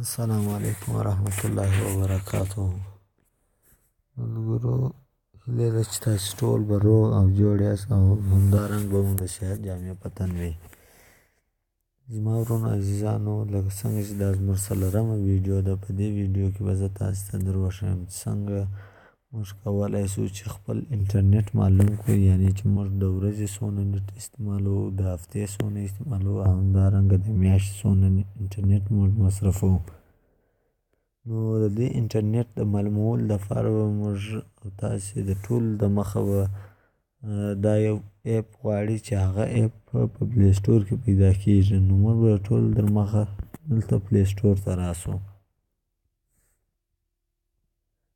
السلام علیکم ورحمت الله وبرکاته. ملګرو، هیله ده چې تاسو ټول به روغ او جوړ یاست او همدارنګ به مو د صحت جامې په تن وي. زما ورونو عزیزانو، لکه څنګه چې دا زموږ څلورمه ویډیو ده، په دې ویډیو کې به زه تاسو ته در وښیم چې څنګه موږ کولی شو چې خپل انټرنیټ معلوم کړو، یعنې چې موږ د ورځې څومره نېټ استعمالوو، د هفتې څومره استعمالوو او همدارنګه د میاشتې څومره انټرنیټ موږ مصرفوو. نو د دې انټرنیټ د معلومولو لپاره به موږ او تاسې د ټولو د مخه به دا یو اپ غواړي چې هغه اپ په پلی سټور کې پیدا کېږي. نو موږ به ټول در مخه دلته پلی سټور ته راسو.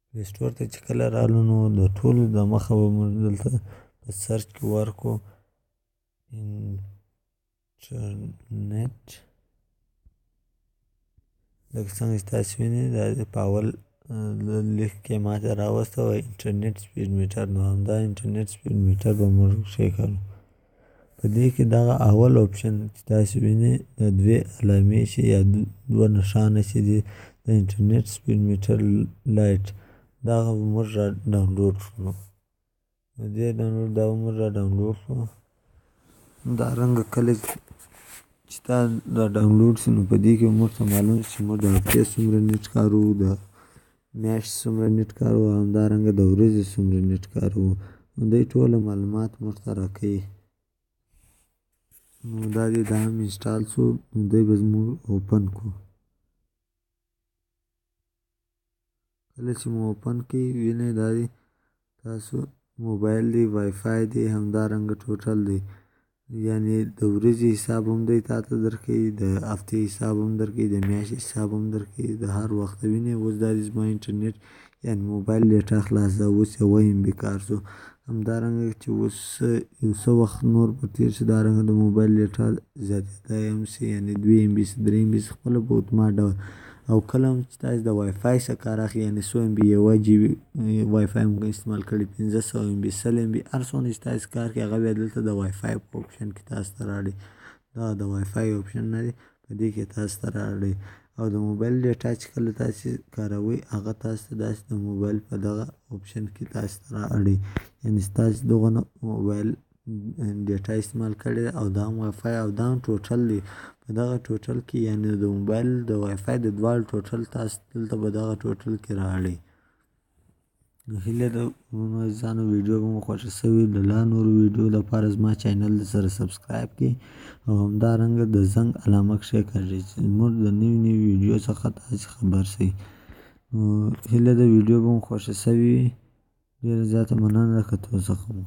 پلی سټور ته چې کله رالو نو د ټولو د مخه به موږ دلته په سرچ کې ورکو انټرنیټ. لکه څنګه چې تاسو وینئ دا په اول لیک کې ماته راوسته وه انټرنیټ سپیډ میټر. نو همدا انټرنیټ سپیډ میټر به موږ کښېکړو. په دې کې دغه اول اپشن چې تاسو وینئ د دوې علامې چې یا دوه نښانه چې دي د انټرنیټ سپیډ میټر لایټ، دغه به موږ را ډاونلوډ کړو. د دې دا به موږ را ډاونلوډ کړو. همدارنګه کله چې دا را ډاونلوډ شي نو په دې کې به موږ ته معلوم شي چې موږ د هفتې څومره نیټ کاروو، د میاشتې څومره نیټ کاروو او همدارنګه د ورځې څومره نیټ کاروو. نو دوی ټوله معلومات موږ ته راکوي. نو دا دې دا هم انسټال شو، نو دی به موږ اوپن کړو. کله چې مو اوپن کړي وینئ دا دی تاسو موبایل دی، وای فای دی، همدارنګه ټوټل دی، یعنې د ورځې حساب هم دی تا ته درکوي، د هفتې حساب هم درکوي، د میاشتې حساب هم درکوي، د هر وخت. وینئ اوس دا دی زما انټرنیټ یعنې موبایل ډیټا خلاص ده، اوس 1 MB کار شو. همدارنګه چې اوس یو څه وخت نور به تېر شي، دارنګه د موبایل ډیټا زیاتېدای هم شي، یعنې 2 MB شي، 3 MB شي، خپله به اتومات ډول. او کله هم چې تاسو د وای فای څخه کار اخلئ، یعنې 100 MB 1 GB وای فای هم استعمال کړئ، 500 MB 100 MB هر څومره چې تاسو کار کوئ هغه بیا دلته د وای فای په اپشن کې تاسو ته راوړي. دا د وای فای اپشن نه دی، په دې کې تاسو ته راوړي. او د موبایل ډیټا چې کله تاسو کاروئ هغه تاسو ته داسې د موبایل په دغه اپشن کې تاسو ته راوړي، یعنې ستاسو دغه موبایل ډیټا استعمال کړې ده او دا هم وای فای او دا هم ټوټل دی. په دغه ټوټل کې یعنې د موبایل د وای فای د دواړو ټوټل تاسو دلته په دغه ټوټل کې راوړي. نو هیله ده ورونو عزیزانو ویډیو به مو خوښه شوې. د لا نورو ویډیو لپاره زما چینل سره سبسکرایب کړئ او همدارنګه د زنګ علامه کښېکاږئ چې زموږ د نوي نوي ویډیو څخه تاسې خبر شئ. نو هیله ده ویډیو به مو خوښه شوې وي. ډېره زیاته مننه که توضیح مو